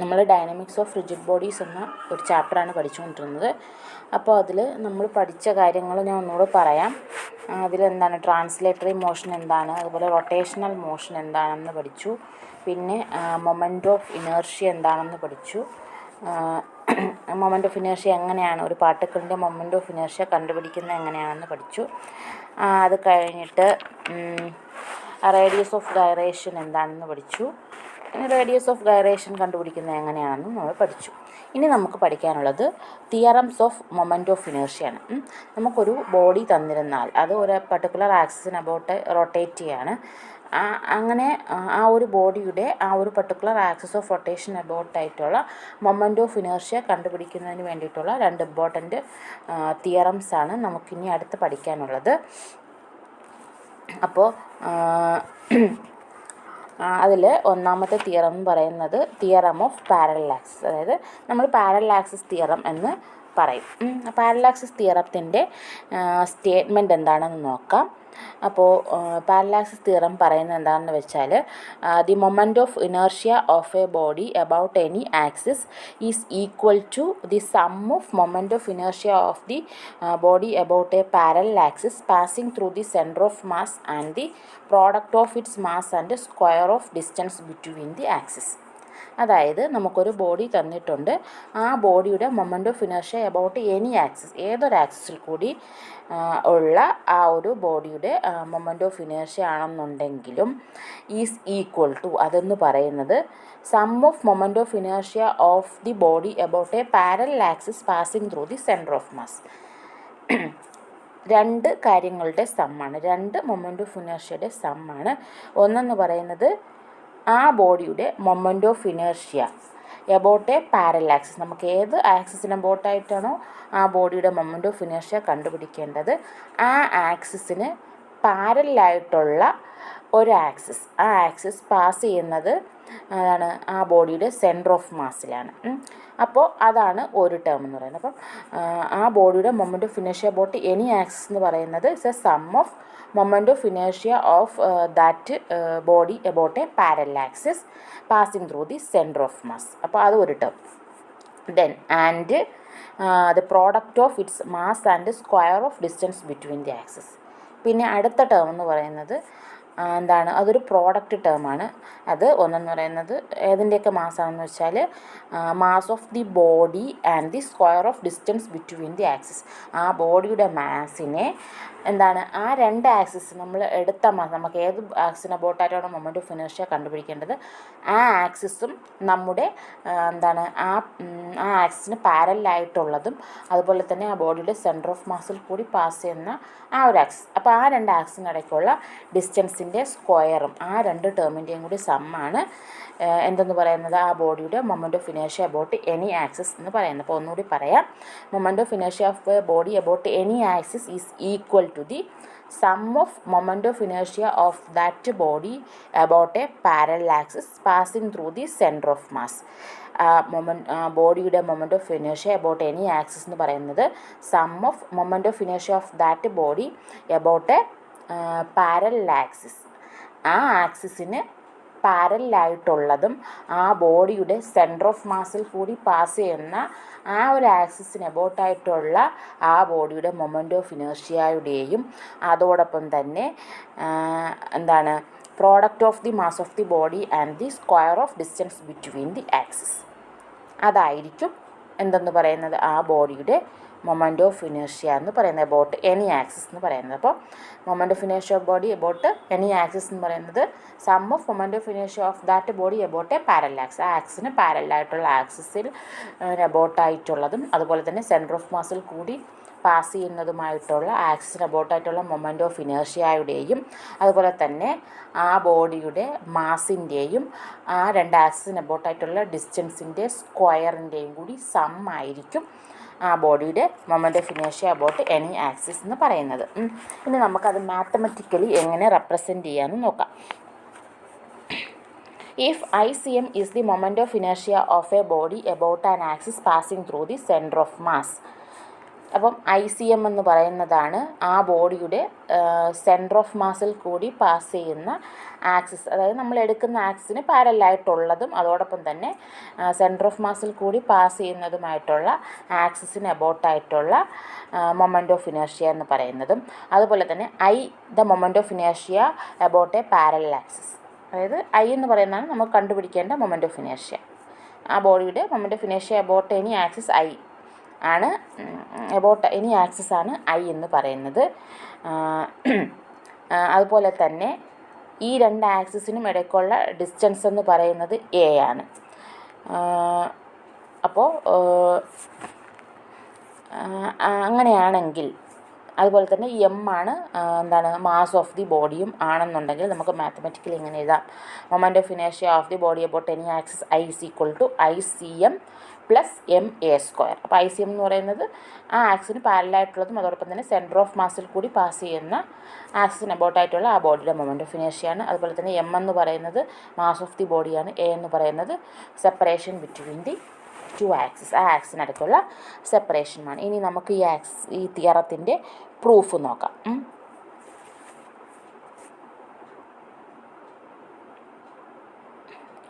നമ്മൾ dynamics of rigid bodies എന്ന ഒരു ചാപ്റ്ററാണ് പഠിച്ചുകൊണ്ടിരുന്നത്. അപ്പോൾ അതിൽ നമ്മൾ പഠിച്ച കാര്യങ്ങൾ ഞാൻ ഒന്നുകൂടെ പറയാം. അതിലെന്താണ് ട്രാൻസ്ലേറ്ററി മോഷൻ എന്താണ്, അതുപോലെ റൊട്ടേഷണൽ മോഷൻ എന്താണെന്ന് പഠിച്ചു. പിന്നെ മൊമെൻ്റ് ഓഫ് ഇനേർഷ്യ എന്താണെന്ന് പഠിച്ചു. മൊമെൻ്റ് ഓഫ് ഇനേർഷ്യ എങ്ങനെയാണ്, ഒരു പാർട്ടിക്കിളിൻ്റെ മൊമെൻ്റ് ഓഫ് ഇനേർഷ്യ കണ്ടുപിടിക്കുന്നത് എങ്ങനെയാണെന്ന് പഠിച്ചു. അത് കഴിഞ്ഞിട്ട് റേഡിയസ് ഓഫ് ഗൈറേഷൻ എന്താണെന്ന് പഠിച്ചു. റേഡിയസ് ഓഫ് ഗൈറേഷൻ കണ്ടുപിടിക്കുന്നത് എങ്ങനെയാണെന്ന് നമ്മൾ പഠിച്ചു. ഇനി നമുക്ക് പഠിക്കാനുള്ളത് തിയറംസ് ഓഫ് മൊമെൻ്റ് ഓഫ് ഇനേർഷ്യയാണ്. നമുക്കൊരു ബോഡി തന്നിരുന്നാൽ അത് ഒരു പർട്ടിക്കുലർ ആക്സിസിന് അബൌട്ട് റൊട്ടേറ്റ് ചെയ്യാണ്. അങ്ങനെ ആ ഒരു ബോഡിയുടെ ആ ഒരു പർട്ടിക്കുലർ ആക്സിസ് ഓഫ് റൊട്ടേഷൻ അബൌട്ടായിട്ടുള്ള മൊമെൻ്റ് ഓഫ് ഇനേർഷ്യ കണ്ടുപിടിക്കുന്നതിന് വേണ്ടിയിട്ടുള്ള 2 ഇമ്പോർട്ടൻറ്റ് തിയറംസാണ് നമുക്കിനി അടുത്ത് പഠിക്കാനുള്ളത്. അപ്പോൾ അതിൽ ഒന്നാമത്തെ തിയറം എന്ന് പറയുന്നത് തിയറം ഓഫ് പാരലൽ ആക്സിസ്, അതായത് നമ്മൾ പാരലൽ ആക്സിസ് തിയറം എന്ന് പറയും. പാരലൽ ആക്സിസ് തിയറത്തിൻ്റെ സ്റ്റേറ്റ്മെൻറ്റ് എന്താണെന്ന് നോക്കാം. അപ്പോൾ പാരലൽ ആക്സിസ് തിയറം പറയുന്നത് എന്താണെന്ന് വെച്ചാൽ, the moment of inertia of a body about any axis is equal to the sum of moment of inertia of the body about a parallel axis passing through the centre of mass and the product of its mass and square of distance between the axis. അതായത് നമുക്കൊരു body തന്നിട്ടുണ്ട്, ആ ബോഡിയുടെ moment of inertia about any axis, ഏതൊരു ആക്സിസിൽ കൂടി ഉള്ള ആ ഒരു ബോഡിയുടെ മൊമെൻ്റ് ഓഫ് ഇനേർഷ്യ ആണെന്നുണ്ടെങ്കിലും ഈസ് ഈക്വൽ ടു, അതെന്ന് പറയുന്നത് sum of moment of inertia of the body about a parallel axis passing through the centre of mass. 2 കാര്യങ്ങളുടെ സമ്മാണ്, 2 മൊമെൻ്റ് ഓഫ് ഇനേർഷ്യയുടെ സമ്മാണ്. ഒന്നെന്ന് പറയുന്നത് ആ ബോഡിയുടെ moment of inertia about A parallel axis, നമുക്ക് ഏത് ആക്സിസിന് അബൌട്ടായിട്ടാണോ ആ ബോഡിയുടെ മൊമെൻ്റ് ഓഫ് ഇനേർഷ്യ കണ്ടുപിടിക്കേണ്ടത്, ആ ആക്സിസിന് പാരലായിട്ടുള്ള ഒരു ആക്സിസ്, ആ ആക്സിസ് പാസ് ചെയ്യുന്നത് അതാണ് ആ ബോഡിയുടെ സെൻറ്റർ ഓഫ് മാസിലാണ്. അപ്പോൾ അതാണ് ഒരു ടേം എന്ന് പറയുന്നത്. അപ്പം ആ ബോഡിയുടെ moment of inertia about any axis എന്ന് പറയുന്നത് it's a sum of moment of inertia of that body about a parallel axis passing through the centre of mass. അപ്പോൾ അത് ഒരു term. Then and the product of its mass and square of distance between the axis. പിന്നെ അടുത്ത term എന്ന് പറയുന്നത് എന്താണ്, അതൊരു product ടേമാണ്. അത് ഒന്നെന്ന് പറയുന്നത് ഏതിൻ്റെയൊക്കെ മാസാണെന്ന് വെച്ചാൽ mass of the body and the square of distance between the axis. ആ ബോഡിയുടെ മാസിനെ എന്താണ്, ആ 2 ആക്സിസ് നമ്മൾ എടുത്ത മാസ്, നമുക്ക് ഏത് ആക്സിന് അബൌട്ടായിട്ടാണ് മൊമെൻ്റ് ഓഫ് ഇനേർഷ്യ കണ്ടുപിടിക്കേണ്ടത്, ആ ആക്സിസും നമ്മുടെ എന്താണ് ആ ആക്സിന് പാരലായിട്ടുള്ളതും അതുപോലെ തന്നെ ആ ബോഡിയുടെ സെൻറ്റർ ഓഫ് മാസിൽ കൂടി പാസ് ചെയ്യുന്ന ആ ഒരു ആക്സിസ്. അപ്പോൾ ആ 2 ആക്സിനിടയ്ക്കുള്ള ഡിസ്റ്റൻസിൻ്റെ സ്ക്വയറും ആ 2 ടേമിൻ്റെയും കൂടി സമ്മാണ് എന്തെന്ന് പറയുന്നത്, ആ ബോഡിയുടെ moment of inertia about any axis എന്ന് പറയുന്നത്. അപ്പോൾ ഒന്നുകൂടി പറയാം, moment of inertia of a body about any axis is equal to the sum of moment of inertia of that body about a parallel axis passing through the centre of mass. ബോഡിയുടെ moment of inertia about any axis എന്ന് പറയുന്നത് sum of moment of inertia of that body about a parallel axis, ആ ആക്സിസിന് പാരലായിട്ടുള്ളതും ആ ബോഡിയുടെ centre of മാസിൽ കൂടി pass ചെയ്യുന്ന ആ ഒരു ആക്സിസിന് അബൌട്ടായിട്ടുള്ള ആ ബോഡിയുടെ മൊമെൻ്റ് ഓഫ് ഇനേർഷ്യയുടെയും അതോടൊപ്പം തന്നെ എന്താണ് product of the mass of the body and the square of distance between the axis. അതായിരിക്കും എന്തെന്ന് പറയുന്നത്, ആ ബോഡിയുടെ മൊമെൻ്റ് ഓഫ് ഇനേർഷ്യ എന്ന് പറയുന്നത്, അബൌട്ട് എനി ആക്സിസ് എന്ന് പറയുന്നത്. അപ്പോൾ moment of inertia of body about any axis എന്ന് പറയുന്നത് sum of moment of inertia of that body about a parallel axis, ആ ആക്സിന് പാരലായിട്ടുള്ള ആക്സിസിൽ അബൌട്ടായിട്ടുള്ളതും അതുപോലെ തന്നെ സെൻറ്റർ ഓഫ് മാസിൽ കൂടി പാസ് ചെയ്യുന്നതുമായിട്ടുള്ള ആക്സിന് അബൌട്ടായിട്ടുള്ള മൊമെൻ്റ് ഓഫ് ഇനേർഷ്യയുടെയും അതുപോലെ തന്നെ ആ ബോഡിയുടെ മാസിൻ്റെയും ആ 2 ആക്സിന് അബൌട്ടായിട്ടുള്ള ഡിസ്റ്റൻസിൻ്റെ സ്ക്വയറിൻ്റെയും കൂടി സം ആയിരിക്കും ആ ബോഡിയുടെ moment of inertia about any axis എന്ന് പറയുന്നത്. ഇനി നമുക്കത് മാത്തമെറ്റിക്കലി എങ്ങനെ റെപ്രസെൻറ്റ് ചെയ്യാമെന്ന് നോക്കാം. If ICM is the moment of inertia of a body about an axis passing through the centre of mass, അപ്പം ICM എന്ന് പറയുന്നതാണ് ആ ബോഡിയുടെ സെൻറ്റർ ഓഫ് മാസിൽ കൂടി പാസ് ചെയ്യുന്ന ആക്സിസ്, അതായത് നമ്മൾ എടുക്കുന്ന ആക്സിന് പാരലായിട്ടുള്ളതും അതോടൊപ്പം തന്നെ സെൻറ്റർ ഓഫ് മാസിൽ കൂടി പാസ് ചെയ്യുന്നതുമായിട്ടുള്ള ആക്സിസിന് അബൌട്ടായിട്ടുള്ള മൊമെൻ്റ് ഓഫ് ഇനേർഷ്യ എന്ന് പറയുന്നതും, അതുപോലെ തന്നെ the moment of inertia about a parallel axis, അതായത് എന്ന് പറയുന്നതാണ് നമുക്ക് കണ്ടുപിടിക്കേണ്ട മൊമെൻ്റ് ഓഫ് ഇനേർഷ്യ. ആ ബോഡിയുടെ moment of inertia about any axis ആണ്, അബൌട്ട് എനി ആക്സിസ് ആണ് എന്ന് പറയുന്നത്. അതുപോലെ തന്നെ ഈ രണ്ട് ആക്സിസിനും ഇടയ്ക്കുള്ള ഡിസ്റ്റൻസ് എന്ന് പറയുന്നത് ആണ്. അപ്പോൾ അങ്ങനെയാണെങ്കിൽ അതുപോലെ തന്നെ ആണ് എന്താണ് മാസ് ഓഫ് ദി ബോഡിയും ആണെന്നുണ്ടെങ്കിൽ നമുക്ക് മാത്തമാറ്റിക്കലി എങ്ങനെ എഴുതാം? Moment of inertia of the body about any axis IC=ICM plus MA². അപ്പോൾ ICM എന്ന് പറയുന്നത് ആ ആക്സിന് പാരലായിട്ടുള്ളതും അതോടൊപ്പം തന്നെ സെൻറ്റർ ഓഫ് മാസിൽ കൂടി പാസ് ചെയ്യുന്ന ആക്സിന് അബൌട്ടായിട്ടുള്ള ആ ബോഡിയുടെ മൊമെൻ്റ് ഓഫ് ഇനേർഷ്യയാണ്. അതുപോലെ തന്നെ M എന്ന് പറയുന്നത് മാസ് ഓഫ് ദി ബോഡിയാണ്. A എന്ന് പറയുന്നത് separation between the two axis, ആ ആക്സിനടുത്തുള്ള സെപ്പറേഷനുമാണ്. ഇനി നമുക്ക് ഈ തിയറത്തിൻ്റെ പ്രൂഫ് നോക്കാം.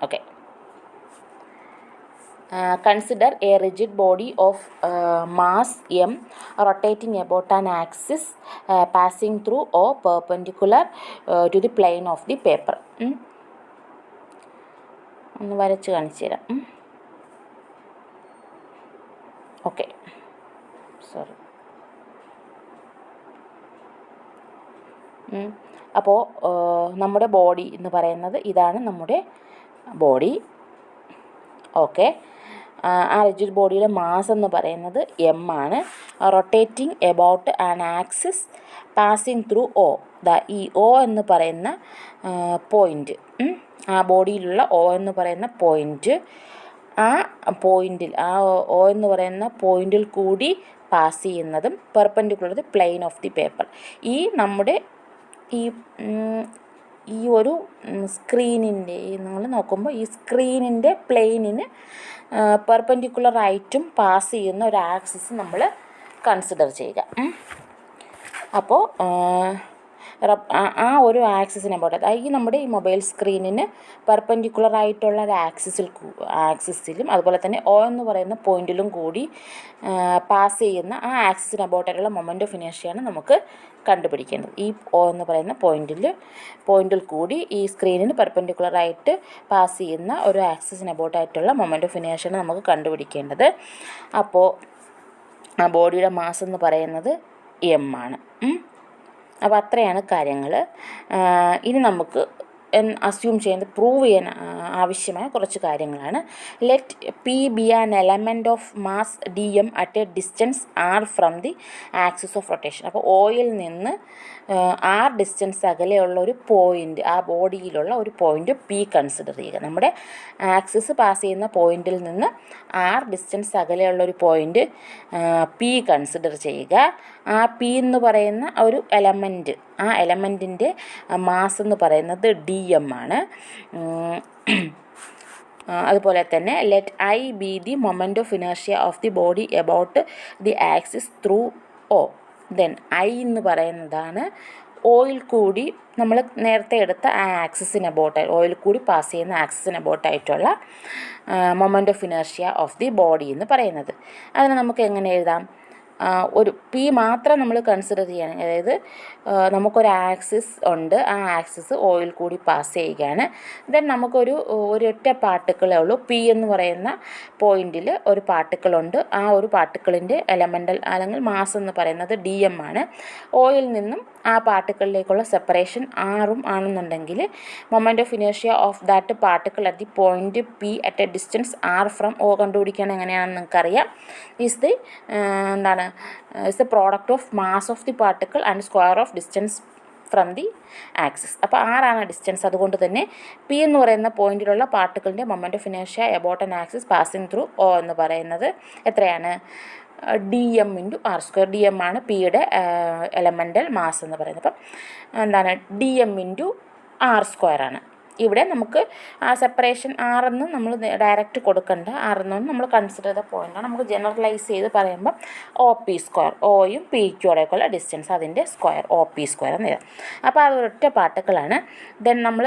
Okay, consider a rigid body of mass m rotating about an axis passing through or perpendicular to the plane of the paper. ഒന്ന് വരച്ച് കാണിച്ചു തരാം. Okay, sorry. അപ്പോൾ നമ്മുടെ ബോഡി എന്ന് പറയുന്നത് ഇതാണ് നമ്മുടെ ബോഡി. ഓക്കെ, ആ റിജിഡ് ബോഡിയുടെ മാസ് എന്ന് പറയുന്നത് M ആണ്. Rotating about an axis passing through ഈ O എന്ന് പറയുന്ന പോയിൻ്റ്, ആ ബോഡിയിലുള്ള O എന്ന് പറയുന്ന പോയിൻ്റ്, ആ പോയിൻ്റിൽ ആ O എന്ന് പറയുന്ന പോയിൻ്റിൽ കൂടി പാസ് ചെയ്യുന്നതും perpendicular the plain of the paper. ഈ നമ്മുടെ ഈ ഒരു സ്ക്രീനിൻ്റെ നിങ്ങൾ നോക്കുമ്പോൾ ഈ സ്ക്രീനിൻ്റെ പ്ലെയിനിന് പെർപെൻഡിക്കുലറായിട്ടും പാസ് ചെയ്യുന്ന ഒരു ആക്സിസ് നമ്മൾ കൺസിഡർ ചെയ്യുക. അപ്പോൾ ആ ഒരു ആക്സിസിനെ പോലെ ഈ നമ്മുടെ ഈ മൊബൈൽ സ്ക്രീനിന് പെർപെൻഡിക്കുലറായിട്ടുള്ള ഒരു ആക്സിസിലും അതുപോലെ തന്നെ O എന്ന് പറയുന്ന പോയിന്റിലും കൂടി പാസ് ചെയ്യുന്ന ആ ആക്സിസിന് അബൌട്ടായിട്ടുള്ള മൊമെൻ്റ് ഓഫ് ഇനേർഷ്യയാണ് നമുക്ക് കണ്ടുപിടിക്കേണ്ടത്. ഈ O എന്ന് പറയുന്ന പോയിന്റിൽ കൂടി ഈ സ്ക്രീനിന് പെർപെൻഡിക്കുലറായിട്ട് പാസ് ചെയ്യുന്ന ഒരു ആക്സിസിന് അബൌട്ടായിട്ടുള്ള മൊമെൻ്റ് ഓഫ് ഇനേർഷ്യയാണ് നമുക്ക് കണ്ടുപിടിക്കേണ്ടത്. അപ്പോൾ ആ ബോഡിയുടെ മാസ് എന്ന് പറയുന്നത് M ആണ്. അപ്പോൾ അത്രയാണ് കാര്യങ്ങൾ. ഇനി നമുക്ക് അസ്യൂം ചെയ്യുന്നത് പ്രൂവ് ചെയ്യാൻ ആവശ്യമായ കുറച്ച് കാര്യങ്ങളാണ്. Let P be an element of mass dm at a distance r from the axis of rotation. അപ്പോൾ ഓയിൽ നിന്ന് r ഡിസ്റ്റൻസ് അകലെയുള്ള ഒരു പോയിൻ്റ്, ആ ബോഡിയിലുള്ള ഒരു പോയിൻ്റ് P കൺസിഡർ ചെയ്യുക. നമ്മുടെ ആക്സിസ് പാസ് ചെയ്യുന്ന പോയിന്റിൽ നിന്ന് r ഡിസ്റ്റൻസ് അകലെയുള്ള ഒരു പോയിൻ്റ് P കൺസിഡർ ചെയ്യുക. ആ P എന്ന് പറയുന്ന ഒരു എലമെൻറ്റ്, ആ എലമെൻറ്റിൻ്റെ മാസ് എന്ന് പറയുന്നത് dm ആണ്. അതുപോലെ തന്നെ let I be the moment of inertia of the body about the axis through O. Then I എന്ന് പറയുന്നതാണ് ഓയിൽ കൂടി നമ്മൾ നേരത്തെ എടുത്ത ആ ആക്സിസിന് അബൌട്ടായി ഓയിൽ കൂടി പാസ് ചെയ്യുന്ന ആക്സിസിന് അബൌട്ടായിട്ടുള്ള moment of inertia of the body എന്ന് പറയുന്നത്. അതിന് നമുക്ക് എങ്ങനെ എഴുതാം? ഒരു P മാത്രം നമ്മൾ കൺസിഡർ ചെയ്യണം. അതായത് നമുക്കൊരു ആക്സിസ് ഉണ്ട്, ആ ആക്സിസ് ഓയിൽ കൂടി പാസ് ചെയ്യുകയാണ്. ദെൻ നമുക്കൊരു ഒരൊറ്റ പാർട്ടിക്കിളേ ഉള്ളൂ. P എന്ന് പറയുന്ന പോയിന്റിൽ ഒരു പാർട്ടിക്കിളുണ്ട്. ആ ഒരു പാർട്ടിക്കിളിൻ്റെ എലമെൻ്റൽ അല്ലെങ്കിൽ മാസ് എന്ന് പറയുന്നത് dm ആണ്. ഓയിൽ നിന്നും ആ പാർട്ടിക്കിളിലേക്കുള്ള സെപ്പറേഷൻ ആറും ആണെന്നുണ്ടെങ്കിൽ moment of inertia of that particle at the point P at A distance R from O കണ്ടുപിടിക്കാൻ എങ്ങനെയാണെന്ന് നിങ്ങൾക്കറിയാം. ഈസ് ദി എന്താണ് is the product of mass of the particle and square of distance from the axis. അപ്പോൾ ആറാണ് distance. അതുകൊണ്ട് തന്നെ P എന്ന് പറയുന്ന പോയിന്റിലുള്ള പാർട്ടിക്കിളിൻ്റെ moment of inertia about an axis passing through O എന്ന് പറയുന്നത് എത്രയാണ്? dm × r². dm ആണ് Pയുടെ എലമെൻ്റൽ മാസ് എന്ന് പറയുന്നത്. അപ്പം എന്താണ് dm × r² ആണ്. ഇവിടെ നമുക്ക് ആ സെപ്പറേഷൻ ആറെന്ന് നമ്മൾ ഡയറക്റ്റ് കൊടുക്കണ്ട, ആറെന്നും നമ്മൾ കൺസിഡർ ചെയ്ത പോയിൻ്റാണ്. നമുക്ക് ജനറലൈസ് ചെയ്ത് പറയുമ്പോൾ OP², ഒയും PQയോടെയൊക്കെയുള്ള ഡിസ്റ്റൻസ് അതിൻ്റെ സ്ക്വയർ OP² എന്ന് എഴുതാം. അപ്പോൾ അത് ഒരൊറ്റ പാർട്ടിക്കിളാണ്. ദെൻ നമ്മൾ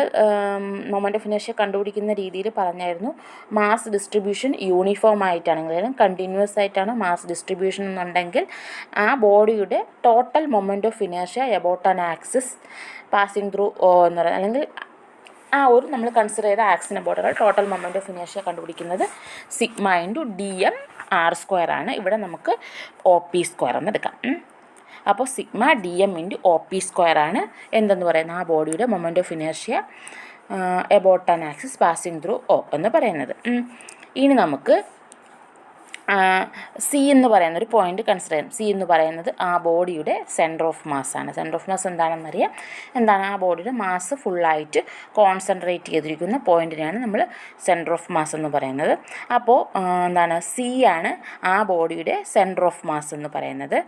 മൊമെൻ്റ് ഓഫ് ഇനേർഷ്യ കണ്ടുപിടിക്കുന്ന രീതിയിൽ പറഞ്ഞായിരുന്നു, മാസ് ഡിസ്ട്രിബ്യൂഷൻ യൂണിഫോം ആയിട്ടാണെങ്കിൽ കണ്ടിന്യൂസ് ആയിട്ടാണ് മാസ് ഡിസ്ട്രിബ്യൂഷൻ എന്നുണ്ടെങ്കിൽ ആ ബോഡിയുടെ total moment of inertia about an axis passing through എന്ന് പറയുന്നത്, അല്ലെങ്കിൽ ആ ഒരു നമ്മൾ കൺസിഡർ ചെയ്ത ആക്സിന് ബോർഡുകൾ ടോട്ടൽ മൊമെൻ്റ് ഓഫ് ഇനേർഷ്യ കണ്ടുപിടിക്കുന്നത് സിഗ്മ ഇൻറ്റു dm/r² ആണ്. ഇവിടെ നമുക്ക് OP² എന്ന് എടുക്കാം. അപ്പോൾ സിഗ്മ dm ഇൻറ്റു OP² ആണ് എന്തെന്ന് പറയുന്നത്, ആ ബോഡിയുടെ moment of inertia about an axis passing through O എന്ന് പറയുന്നത്. ഇനി നമുക്ക് സി എന്ന് പറയുന്ന ഒരു പോയിന്റ് കൺസിഡർ ചെയ്യാം. സി എന്ന് പറയുന്നത് ആ ബോഡിയുടെ സെൻറ്റർ ഓഫ് മാസ് ആണ്. സെൻറ്റർ ഓഫ് മാസ് എന്താണെന്നറിയാം. എന്താണ് ആ ബോഡിയുടെ മാസ് ഫുള്ളായിട്ട് കോൺസെൻട്രേറ്റ് ചെയ്തിരിക്കുന്ന പോയിന്റിനെയാണ് നമ്മൾ സെൻറ്റർ ഓഫ് മാസ് എന്ന് പറയുന്നത്. അപ്പോൾ എന്താണ്, സി ആണ് ആ ബോഡിയുടെ സെൻറ്റർ ഓഫ് മാസ് എന്ന് പറയുന്നത്.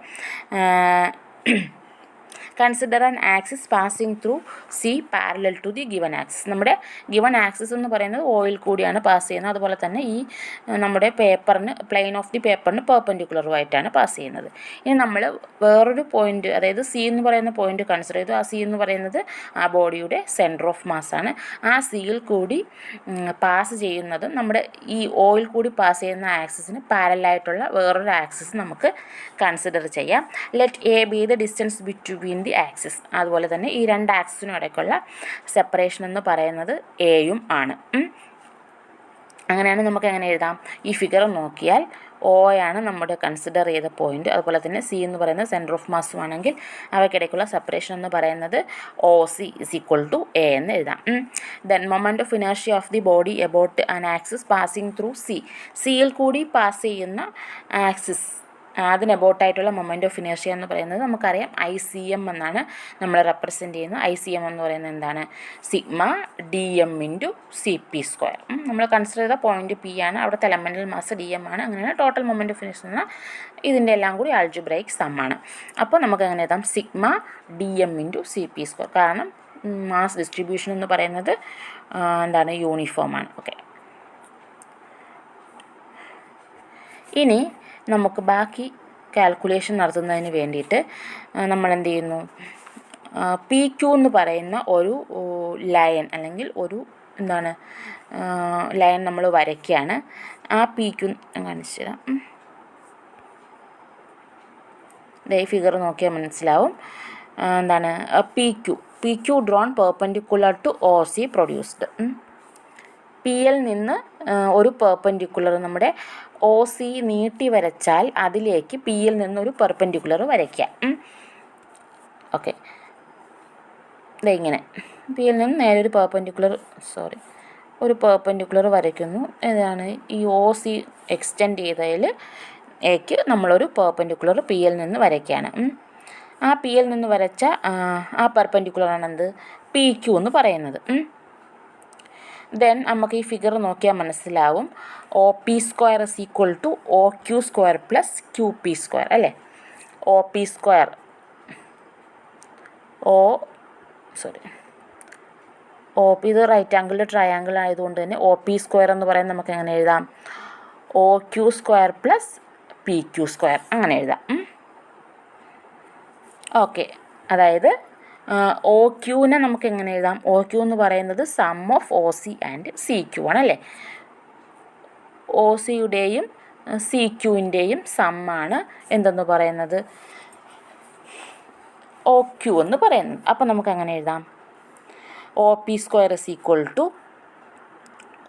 Consider an axis passing through C parallel to the given axis. നമ്മുടെ ഗിവൺ ആക്സിസ് എന്ന് പറയുന്നത് ഓയിൽ കൂടിയാണ് പാസ് ചെയ്യുന്നത്. അതുപോലെ തന്നെ ഈ നമ്മുടെ പേപ്പറിന്, പ്ലെയിൻ ഓഫ് ദി പേപ്പറിന് പെർപെൻഡിക്കുലറുമായിട്ടാണ് പാസ് ചെയ്യുന്നത്. ഇനി നമ്മൾ വേറൊരു പോയിന്റ്, അതായത് സി എന്ന് പറയുന്ന പോയിന്റ് കൺസിഡർ ചെയ്തു. ആ സി എന്ന് പറയുന്നത് ആ ബോഡിയുടെ സെൻറ്റർ ഓഫ് മാസാണ്. ആ സിയിൽ കൂടി പാസ് ചെയ്യുന്നതും നമ്മുടെ ഈ ഓയിൽ കൂടി പാസ് ചെയ്യുന്ന ആക്സിസിന് പാരലായിട്ടുള്ള വേറൊരു ആക്സിസ് നമുക്ക് കൺസിഡർ ചെയ്യാം. Let A B the distance between the axis. അതുപോലെ തന്നെ ഈ രണ്ട് ആക്സിസിനും ഇടയ്ക്കുള്ള സെപ്പറേഷൻ എന്ന് പറയുന്നത് എയും ആണ്. അങ്ങനെയാണ് നമുക്ക് എങ്ങനെ എഴുതാം, ഈ ഫിഗർ നോക്കിയാൽ O ആണ് നമ്മുടെ കൺസിഡർ ചെയ്ത പോയിന്റ്. അതുപോലെ തന്നെ സി എന്ന് പറയുന്നത് സെൻറ്റർ ഓഫ് മാസും ആണെങ്കിൽ അവയ്ക്കിടയ്ക്കുള്ള സെപ്പറേഷൻ എന്ന് പറയുന്നത് OC = A എന്ന് എഴുതാം. Then moment of inertia of the body about an axis passing through C. സിയിൽ കൂടി പാസ് ചെയ്യുന്ന ആക്സിസ്, അതിന് എബൌട്ടായിട്ടുള്ള മൊമെൻ്റ് ഓഫ് ഇനേർഷ്യ എന്ന് പറയുന്നത് നമുക്കറിയാം ICM എന്നാണ് നമ്മൾ റെപ്രസെൻറ്റ് ചെയ്യുന്നത്. ICM എന്ന് പറയുന്നത് എന്താണ്, സിഗ്മ dm ഇൻറ്റു CP². നമ്മൾ കൺസിഡർ ചെയ്ത പോയിന്റ് P ആണ്, അവിടുത്തെ എലമെൻ്റൽ മാസ് dm ആണ്. അങ്ങനെയാണ് ടോട്ടൽ മൊമെൻ്റ് ഓഫ് ഇനേർഷ്യ എന്നാൽ ഇതിൻ്റെ എല്ലാം കൂടി ആൾജിബ്രൈക് സമ്മാണ്. അപ്പോൾ നമുക്ക് എങ്ങനെ എഴുതാം, സിഗ്മ dm ഇൻറ്റു CP². കാരണം മാസ് ഡിസ്ട്രിബ്യൂഷൻ എന്ന് പറയുന്നത് എന്താണ്, യൂണിഫോമാണ്. ഓക്കെ, ഇനി നമുക്ക് ബാക്കി കാൽക്കുലേഷൻ നടത്തുന്നതിന് വേണ്ടിയിട്ട് നമ്മൾ എന്ത് ചെയ്യുന്നു, PQ എന്ന് പറയുന്ന ഒരു ലൈൻ അല്ലെങ്കിൽ ഒരു എന്താണ് ലൈൻ നമ്മൾ വരയ്ക്കുകയാണ്. ആ PQ കാണിച്ചു തരാം. ഈ ഫിഗർ നോക്കിയാൽ മനസ്സിലാവും. എന്താണ് PQ drawn perpendicular to OC produced. PL നിന്ന് ഒരു പെർപെൻഡിക്കുലർ നമ്മുടെ OC നീട്ടി വരച്ചാൽ അതിലേക്ക് PL നിന്നൊരു പെർപെൻഡിക്കുലർ വരയ്ക്കാം. ഓക്കെ, ഇങ്ങനെ PL നിന്ന് നേരെ ഒരു പെർപെൻഡിക്കുലർ വരയ്ക്കുന്നു. ഏതാണ്, ഈ OC എക്സ്റ്റെൻഡ് ചെയ്തതിൽ ഏക്ക് നമ്മളൊരു പെർപെൻഡിക്കുലർ PL നിന്ന് വരയ്ക്കുകയാണ്. ആ PL നിന്ന് വരച്ച ആ പെർപെൻഡിക്കുലറാണ് എന്ത്, PQ എന്ന് പറയുന്നത്. ദെൻ നമുക്ക് ഈ ഫിഗർ നോക്കിയാൽ മനസ്സിലാവും, OP² = OQ² പ്ലസ് QP², അല്ലേ. OP² ഇത് റൈറ്റ് ആംഗിൾ ട്രയാങ്കിൾ ആയതുകൊണ്ട് തന്നെ OP² എന്ന് പറയുന്നത് നമുക്ക് എങ്ങനെ എഴുതാം, OQ² പ്ലസ് PQ², അങ്ങനെ എഴുതാം. ഓക്കെ, അതായത് OQനെ നമുക്ക് എങ്ങനെ എഴുതാം, OQ എന്ന് പറയുന്നത് sum of OC and CQ ആണ്, അല്ലേ. OCയുടെയും CQൻ്റെയും സമ്മാണ് എന്തെന്ന് പറയുന്നത്, OQ എന്ന് പറയുന്നത്. അപ്പോൾ നമുക്ക് അങ്ങനെ എഴുതാം, OP² =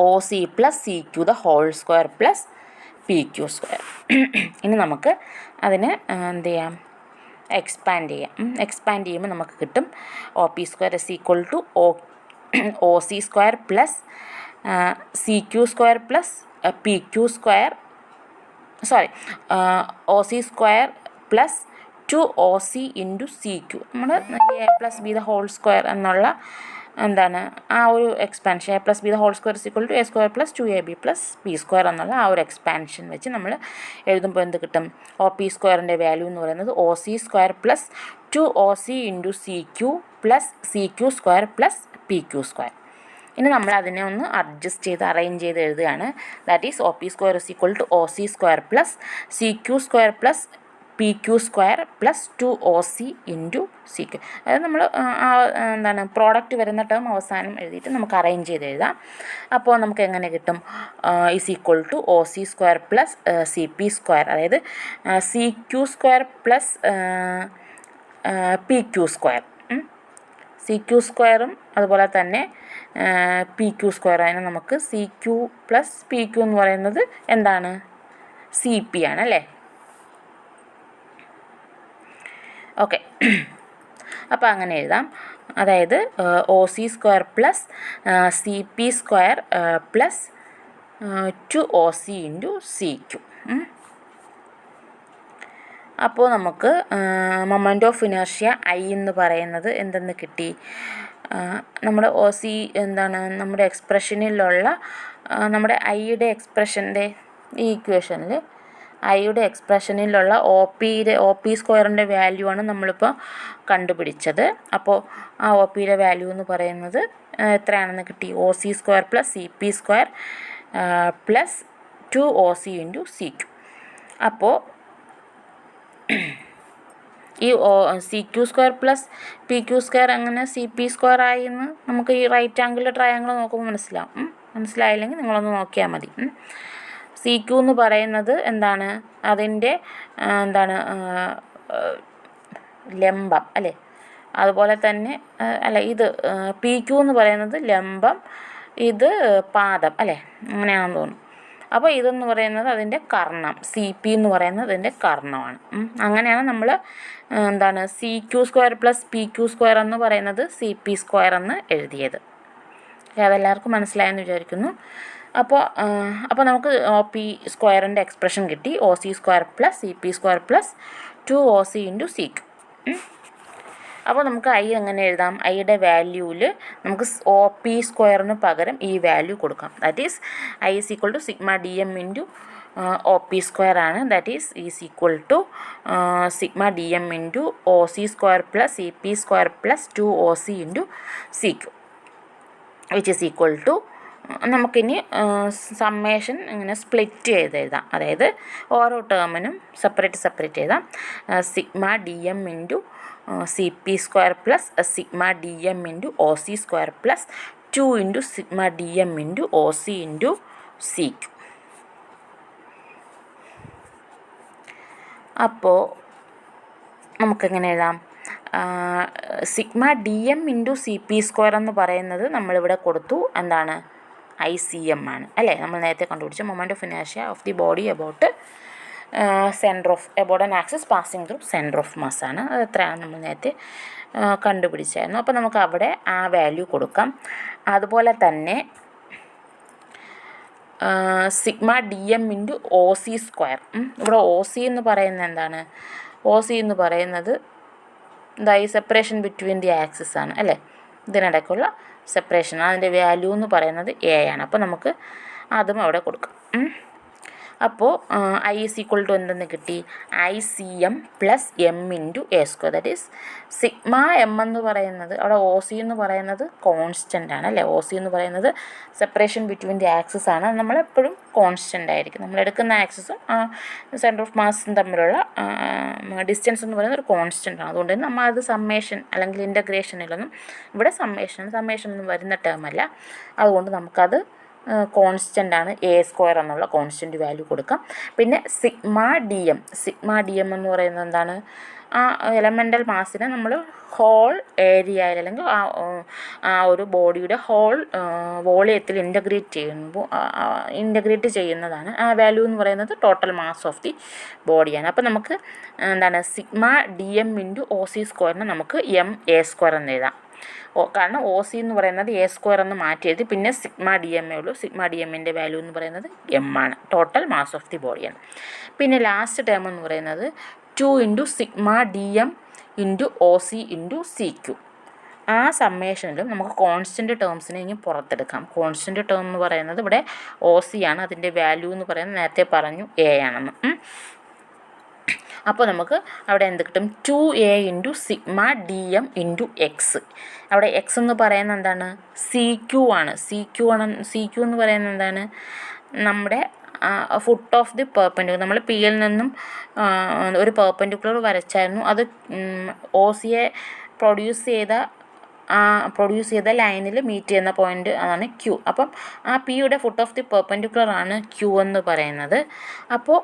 OC plus CQ ² plus PQ². ഇനി നമുക്ക് അതിന് എന്ത് ചെയ്യാം, എക്സ്പാൻഡ് ചെയ്യുമ്പോൾ നമുക്ക് കിട്ടും OP² = OC² plus CQ² plus PQ², OC² plus 2OC into CQ. നമ്മൾ A+B² എന്നുള്ള എന്താണ് ആ ഒരു expansion, A+B² = A² plus 2AB plus B² എന്നുള്ള ആ ഒരു എക്സ്പാൻഷൻ വെച്ച് നമ്മൾ എഴുതുമ്പോൾ എന്ത് കിട്ടും, OP² വാല്യൂ എന്ന് പറയുന്നത് OC² plus 2OC into CQ plus CQ² plus PQ². ഇനി നമ്മൾ അതിനെ ഒന്ന് അഡ്ജസ്റ്റ് ചെയ്ത് അറേഞ്ച് ചെയ്ത് എഴുതുകയാണ്. That is OP² is equal to OC² plus CQ² plus PQ² plus 2OC into CQ. അതായത് നമ്മൾ എന്താണ് പ്രോഡക്റ്റ് വരുന്ന ടേം അവസാനം എഴുതിയിട്ട് നമുക്ക് അറേഞ്ച് ചെയ്ത് എഴുതാം. അപ്പോൾ നമുക്ക് എങ്ങനെ കിട്ടും? Is equal to OC² plus CP², അതായത് CQ² പ്ലസ് PQ². CQ² അതുപോലെ തന്നെ PQ². അതിന് നമുക്ക് CQ പ്ലസ് PQ എന്ന് പറയുന്നത് എന്താണ്? CP ആണ് അല്ലേ? ഓക്കെ, അപ്പോൾ അങ്ങനെ എഴുതാം. അതായത് OC² plus CP² plus 2OC into CQ. അപ്പോൾ നമുക്ക് മൊമെൻ്റ് ഓഫ് ഇനേർഷ്യ I എന്ന് പറയുന്നത് എന്തെന്ന് കിട്ടി? നമ്മുടെ OC എന്താണ്? നമ്മുടെ എക്സ്പ്രഷനിലുള്ള നമ്മുടെ Iയുടെ എക്സ്പ്രഷൻ്റെ ഈ ഇക്വേഷനിൽ Iയുടെ എക്സ്പ്രഷനിലുള്ള OP² വാല്യൂ ആണ് നമ്മളിപ്പോൾ കണ്ടുപിടിച്ചത്. അപ്പോൾ ആ OPയുടെ വാല്യൂ എന്ന് പറയുന്നത് എത്രയാണെന്ന് കിട്ടി? OC² plus CP² plus 2OC into CQ. അപ്പോൾ ഈ CQ² പ്ലസ് PQ² അങ്ങനെ CP² ആയി എന്ന് നമുക്ക് ഈ റൈറ്റ് ആംഗിൾ ട്രയാങ്കിൾ നോക്കുമ്പോൾ മനസ്സിലാവും. മനസ്സിലായില്ലെങ്കിൽ നിങ്ങളൊന്ന് നോക്കിയാൽ മതി. CQ എന്ന് പറയുന്നത് എന്താണ്? അതിൻ്റെ എന്താണ് ലംബം അല്ലേ? അതുപോലെ തന്നെ അല്ല, ഇത് PQ എന്ന് പറയുന്നത് ലംബം, ഇത് പാദം അല്ലേ? അങ്ങനെയാണെന്ന് തോന്നുന്നു. അപ്പോൾ ഇതെന്ന് പറയുന്നത് അതിൻ്റെ കർണം, CP എന്ന് പറയുന്നത് അതിൻ്റെ കർണമാണ്. അങ്ങനെയാണ് നമ്മൾ എന്താണ് CQ² പ്ലസ് PQ² എന്ന് പറയുന്നത് CP² എന്ന് എഴുതിയത്. അതെല്ലാവർക്കും മനസ്സിലായെന്ന് വിചാരിക്കുന്നു. അപ്പോൾ നമുക്ക് OP² എക്സ്പ്രഷൻ കിട്ടി. OC² plus CP² plus 2OC into CQ. അപ്പോൾ നമുക്ക് I എങ്ങനെ എഴുതാം? Iയുടെ വാല്യൂവിൽ നമുക്ക് OP² പകരം ഈ വാല്യൂ കൊടുക്കാം. That is I is equal to sigma DM into OP² ആണ്. That is equal to sigma DM into OC² plus CP² plus 2OC into CQ, which is equal to നമുക്കിനി summation ഇങ്ങനെ split ചെയ്ത് എഴുതാം. അതായത് ഓരോ ടേമിനും separate എഴുതാം. Sigma DM into CP² plus sigma DM into OC² plus 2 into sigma DM into OC into CQ. അപ്പോൾ നമുക്കെങ്ങനെ എഴുതാം? സിഗ്മ DM ഇൻറ്റു CP² എന്ന് പറയുന്നത് നമ്മളിവിടെ കൊടുത്തു എന്താണ്? ICM ആണ് അല്ലേ? നമ്മൾ നേരത്തെ കണ്ടുപിടിച്ച moment of inertia of the body about about an axis passing through centre of mass ആണ്. അത് എത്രയാണ് നമ്മൾ നേരത്തെ കണ്ടുപിടിച്ചായിരുന്നു. അപ്പോൾ നമുക്ക് അവിടെ ആ വാല്യൂ കൊടുക്കാം. അതുപോലെ തന്നെ സിഗ്മ DM ഇൻറ്റു OC². ഇവിടെ OC എന്ന് പറയുന്നത് എന്താണ്? OC എന്ന് പറയുന്നത് ഈ സെപ്പറേഷൻ ബിറ്റ്വീൻ ദി ആക്സിസ് ആണ് അല്ലേ? ഇതിനിടയ്ക്കുള്ള സെപ്പറേഷൻ, അതിൻ്റെ വാല്യൂ എന്ന് പറയുന്നത് A ആണ്. അപ്പോൾ നമുക്ക് അതും അവിടെ കൊടുക്കാം. അപ്പോൾ I ഈസ് ഈക്വൽ ടു എന്തെന്ന് കിട്ടി? ICM plus M into A². That is sigma M എന്ന് പറയുന്നത് അവിടെ OC എന്ന് പറയുന്നത് കോൺസ്റ്റൻ്റ് ആണ് അല്ലേ? OC എന്ന് പറയുന്നത് സെപ്പറേഷൻ ബിറ്റ്വീൻ ദി ആക്സിസ് ആണ്. നമ്മളെപ്പോഴും കോൺസ്റ്റൻ്റ് ആയിരിക്കും. നമ്മളെടുക്കുന്ന ആക്സിസും സെൻറ്റർ ഓഫ് മാസും തമ്മിലുള്ള ഡിസ്റ്റൻസ് എന്ന് പറയുന്നത് ഒരു കോൺസ്റ്റൻ്റ് ആണ്. അതുകൊണ്ട് തന്നെ നമ്മൾ അത് സമ്മേഷൻ അല്ലെങ്കിൽ ഇൻ്റഗ്രേഷനിലൊന്നും ഇവിടെ സമ്മേഷനൊന്നും വരുന്ന ടേം അല്ല. അതുകൊണ്ട് നമുക്കത് കോൺസ്റ്റൻ്റ് ആണ്. A² എന്നുള്ള കോൺസ്റ്റൻ്റ് വാല്യൂ കൊടുക്കാം. പിന്നെ സിഗ്മ DM എന്ന് പറയുന്നത് എന്താണ്? ആ എലമെൻ്റൽ മാസിനെ നമ്മൾ ഹോൾ ഏരിയയിൽ അല്ലെങ്കിൽ ആ ഒരു ബോഡിയുടെ ഹോൾ വോളിയത്തിൽ ഇൻ്റഗ്രേറ്റ് ചെയ്യുന്നതാണ്. ആ വാല്യൂ എന്ന് പറയുന്നത് ടോട്ടൽ മാസ് ഓഫ് ദി ബോഡിയാണ്. അപ്പോൾ നമുക്ക് എന്താണ് സിഗ്മ DM ഇൻറ്റു OC² നമുക്ക് MA² എന്ന് എഴുതാം. കാരണം OC എന്ന് പറയുന്നത് A² എന്ന് മാറ്റി എഴുതി. പിന്നെ സിഗ്മ DM ഉള്ളൂ. സിഗ്മ DMൻ്റെ വാല്യൂ എന്ന് പറയുന്നത് M ആണ്. ടോട്ടൽ മാസ് ഓഫ് ദി ബോഡിയാണ്. പിന്നെ ലാസ്റ്റ് ടേം എന്ന് പറയുന്നത് 2 into sigma DM into OC into CQ. ആ സമ്മേഷനിലും നമുക്ക് കോൺസ്റ്റൻ്റ് ടേംസിനെ ഇനി പുറത്തെടുക്കാം. കോൺസ്റ്റൻ്റ് ടേം എന്ന് പറയുന്നത് ഇവിടെ OC ആണ്. അതിൻ്റെ വാല്യൂ എന്ന് പറയുന്നത് നേരത്തെ പറഞ്ഞു A ആണെന്ന്. അപ്പോൾ നമുക്ക് അവിടെ എന്ത് കിട്ടും? 2a into sigma D M into X. അവിടെ എക്സ് എന്ന് പറയുന്നത് എന്താണ്? സി ക്യു ആണ്. സി ക്യു എന്ന് പറയുന്നത് എന്താണ്? നമ്മുടെ ഫുട്ട് ഓഫ് ദി പെർപെൻഡിക്കുലർ. നമ്മൾ പിയിൽ നിന്നും ഒരു പെർപെൻഡിക്കുലർ വരച്ചായിരുന്നു. അത് ഒ സിയെ പ്രൊഡ്യൂസ് ചെയ്ത ലൈനിൽ മീറ്റ് ചെയ്യുന്ന പോയിൻ്റ് അതാണ് ക്യൂ. അപ്പം ആ പിയുടെ ഫുട്ട് ഓഫ് ദി പെർപെൻഡിക്കുലർ ആണ് ക്യൂ എന്ന് പറയുന്നത്. അപ്പോൾ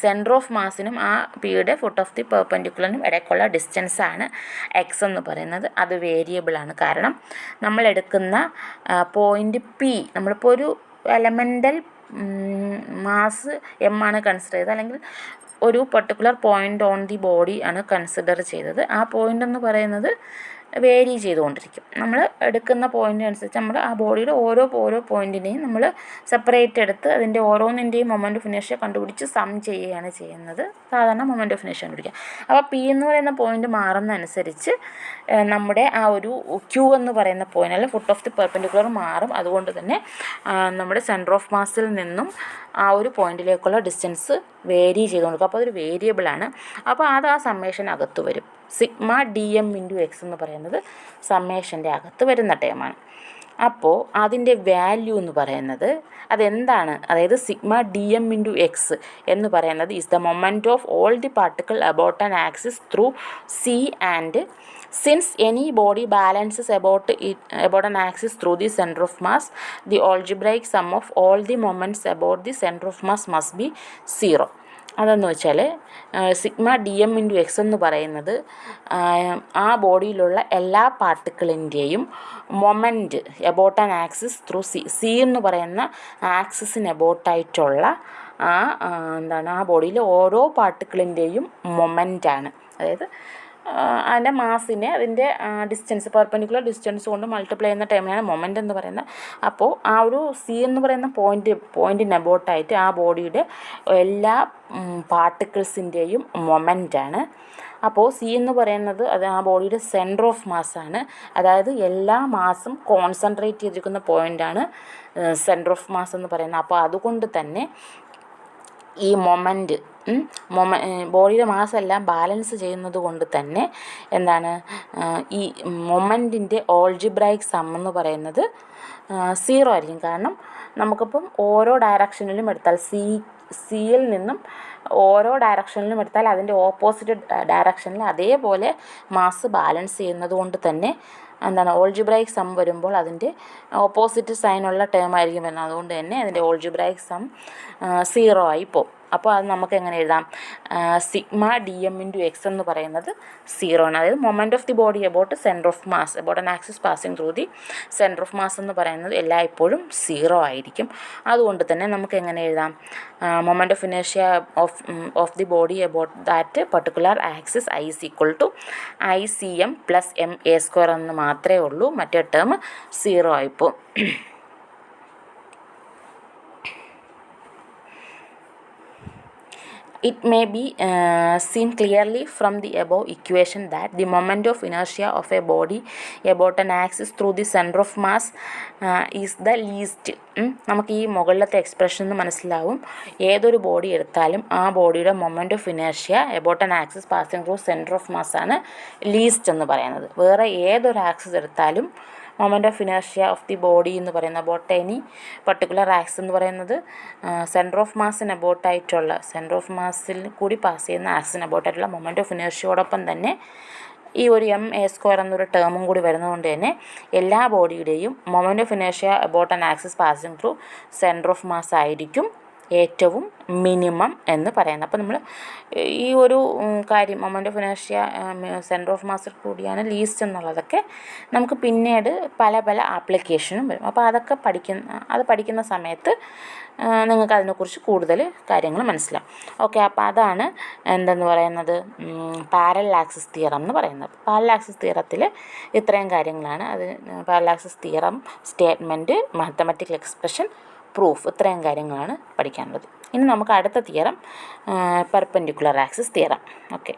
സെൻറ്റർ ഓഫ് മാസിനും ആ പിയുടെ ഫുട്ട് ഓഫ് ദി പെർപെൻഡിക്കുലറിനും ഇടയ്ക്കുള്ള ഡിസ്റ്റൻസാണ് എക്സ് എന്ന് പറയുന്നത്. അത് വേരിയബിളാണ്. കാരണം നമ്മൾ എടുക്കുന്ന പോയിൻ്റ് പി, നമ്മളിപ്പോൾ ഒരു എലമെൻ്റൽ മാസ് എം ആണ് കൺസിഡർ ചെയ്തത്, അല്ലെങ്കിൽ ഒരു particular point on the body ആണ് കൺസിഡർ ചെയ്തത്. ആ പോയിൻ്റ് എന്ന് പറയുന്നത് വേരി ചെയ്തുകൊണ്ടിരിക്കും. നമ്മൾ എടുക്കുന്ന പോയിൻ്റ് അനുസരിച്ച് നമ്മൾ ആ ബോഡിയുടെ ഓരോ പോയിൻറ്റിനെയും നമ്മൾ സെപ്പറേറ്റ് എടുത്ത് അതിൻ്റെ ഓരോന്നിൻ്റെയും മൊമെൻ്റ് ഓഫ് ഇനേർഷ്യ കണ്ടുപിടിച്ച് സം ചെയ്യുകയാണ് ചെയ്യുന്നത്. സാധാരണ മൊമെൻ്റ് ഓഫ് ഇനേർഷ്യ കണ്ടുപിടിക്കുക. അപ്പോൾ പി എന്ന് പറയുന്ന പോയിൻ്റ് മാറുന്നതനുസരിച്ച് നമ്മുടെ ആ ഒരു ക്യൂ എന്ന് പറയുന്ന പോയിൻ്റ്, അല്ലെങ്കിൽ ഫുട്ട് ഓഫ് ദി പെർപെൻഡിക്കുലർ മാറും. അതുകൊണ്ട് തന്നെ നമ്മുടെ സെൻറ്റർ ഓഫ് മാസിൽ നിന്നും ആ ഒരു പോയിൻറ്റിലേക്കുള്ള ഡിസ്റ്റൻസ് വേരി ചെയ്തുകൊണ്ടിരിക്കും. അപ്പോൾ അതൊരു വേരിയബിളാണ്. അപ്പോൾ അത് ആ സമ്മേഷനകത്ത് വരും. Sigma D M into X എന്ന് പറയുന്നത് സമ്മേഷൻ്റെ അകത്ത് വരുന്ന ടേമാണ്. അപ്പോൾ അതിൻ്റെ വാല്യൂ എന്ന് പറയുന്നത് അതെന്താണ്? അതായത് sigma D M into X എന്ന് പറയുന്നത് is the moment of all the particle about an axis through C and since any body balances about an axis through the center of mass, the algebraic sum of all the moments about the center of mass must be 0. അതെന്ന് വെച്ചാൽ sigma D M into X എന്ന് പറയുന്നത് ആ ബോഡിയിലുള്ള എല്ലാ പാർട്ടിക്കിളിൻ്റെയും moment about an axis through C എന്ന് പറയുന്ന ആക്സിസിന് എബൌട്ടായിട്ടുള്ള ആ ബോഡിയിലെ ഓരോ പാർട്ടിക്കിളിൻ്റെയും മൊമെൻ്റാണ്. അതായത് അതിൻ്റെ മാസിനെ അതിൻ്റെ ഡിസ്റ്റൻസ്, പെർപെൻഡിക്കുലർ ഡിസ്റ്റൻസ് കൊണ്ട് മൾട്ടിപ്ലൈ ചെയ്യുന്ന ടൈമിനാണ് മൊമെൻ്റ് എന്ന് പറയുന്നത്. അപ്പോൾ ആ ഒരു സി എന്ന് പറയുന്ന പോയിൻറ്റിന് അബൌട്ടായിട്ട് ആ ബോഡിയുടെ എല്ലാ പാർട്ടിക്കിൾസിൻ്റെയും മൊമെൻ്റാണ്. അപ്പോൾ സി എന്ന് പറയുന്നത് അത് ആ ബോഡിയുടെ സെൻറ്റർ ഓഫ് മാസ്സാണ്. അതായത് എല്ലാ മാസും കോൺസെൻട്രേറ്റ് ചെയ്തിരിക്കുന്ന പോയിൻ്റാണ് സെൻറ്റർ ഓഫ് മാസ് എന്ന് പറയുന്നത്. അപ്പോൾ അതുകൊണ്ട് തന്നെ ഈ ബോഡിയുടെ മാസ് എല്ലാം ബാലൻസ് ചെയ്യുന്നത് കൊണ്ട് തന്നെ എന്താണ് ഈ മൊമെൻറ്റിൻ്റെ ഓൾജിബ്രൈക് സം എന്ന് പറയുന്നത് 0 ആയിരിക്കും. കാരണം നമുക്കിപ്പം ഓരോ ഡയറക്ഷനിലും എടുത്താൽ സിയിൽ നിന്നും ഓരോ ഡയറക്ഷനിലും എടുത്താൽ അതിൻ്റെ ഓപ്പോസിറ്റ് ഡയറക്ഷനിൽ അതേപോലെ മാസ് ബാലൻസ് ചെയ്യുന്നത് കൊണ്ട് തന്നെ ഓൾജിബ്രൈക് സം വരുമ്പോൾ അതിൻ്റെ ഓപ്പോസിറ്റ് സൈനുള്ള ടേം ആയിരിക്കും വരുന്നത്. അതുകൊണ്ട് തന്നെ അതിൻ്റെ ഓൾജിബ്രൈക് സം 0 ആയി പോകും. അപ്പോൾ അത് നമുക്ക് എങ്ങനെ എഴുതാം? Sigma D M into X എന്ന് പറയുന്നത് 0 ആണ്. അതായത് moment of the body about centre of mass about an axis passing through the centre of mass എന്ന് പറയുന്നത് എല്ലായ്പ്പോഴും 0 ആയിരിക്കും. അതുകൊണ്ട് തന്നെ നമുക്ക് എങ്ങനെ എഴുതാം? Moment of inertia of the body about that particular axis I is equal to I C M plus M A square എന്ന് മാത്രമേ ഉള്ളൂ. മറ്റേ ടേം 0 ആയിപ്പോൾ. It may be seen clearly from the above equation that the moment of inertia of a body about an axis through the center of mass is the least. നമുക്ക് ഈ മുകളിലത്തെ expression മനസ്സിലാവും. ഏതൊരു ബോഡി എടുത്താലും ആ ബോഡിയുടെ moment of inertia about an axis passing through centre of mass ആണ് least എന്ന് പറയുന്നത്. വേറെ ഏതൊരു ആക്സിസ് എടുത്താലും moment of inertia of the body എന്ന് പറയുന്ന അബൌട്ട് എനി പർട്ടിക്കുലർ ആക്സിസ് എന്ന് പറയുന്നത് സെൻറ്റർ ഓഫ് മാസിന് അബൌട്ടായിട്ടുള്ള സെൻറ്റർ ഓഫ് മാസിൽ കൂടി പാസ് ചെയ്യുന്ന ആക്സിന് അബൌട്ടായിട്ടുള്ള മൊമെൻറ്റ് ഓഫ് ഇനേർഷ്യയോടൊപ്പം തന്നെ ഈ ഒരു എം എ സ്ക്വയർ എന്നൊരു ടേമും കൂടി വരുന്നതുകൊണ്ട് തന്നെ എല്ലാ ബോഡിയുടെയും moment of inertia about an axis passing through centre of mass ആയിരിക്കും ഏറ്റവും മിനിമം എന്ന് പറയുന്നത്. അപ്പോൾ നമ്മൾ ഈ ഒരു കാര്യം moment of inertia centre of മാസിൽ കൂടിയാണ് ലീസ്റ്റ് എന്നുള്ളതൊക്കെ നമുക്ക് പിന്നീട് പല ആപ്ലിക്കേഷനും വരും. അപ്പോൾ അതൊക്കെ പഠിക്കുന്ന സമയത്ത് നിങ്ങൾക്ക് അതിനെക്കുറിച്ച് കൂടുതൽ കാര്യങ്ങൾ മനസ്സിലാവും. ഓക്കെ, അപ്പോൾ അതാണ് എന്തെന്ന് പറയുന്നത് പാരലൽ ആക്സിസ് തിയറം എന്ന് പറയുന്നത്. പാരലൽ ആക്സിസ് തിയറത്തിൽ ഇത്രയും കാര്യങ്ങളാണ്. അത് parallel axis theorem, statement, mathematical expression, proof, ഇത്രയും കാര്യങ്ങളാണ് പഠിക്കാനുള്ളത്. ഇനി നമുക്ക് അടുത്ത theorem perpendicular axis theorem. Okay.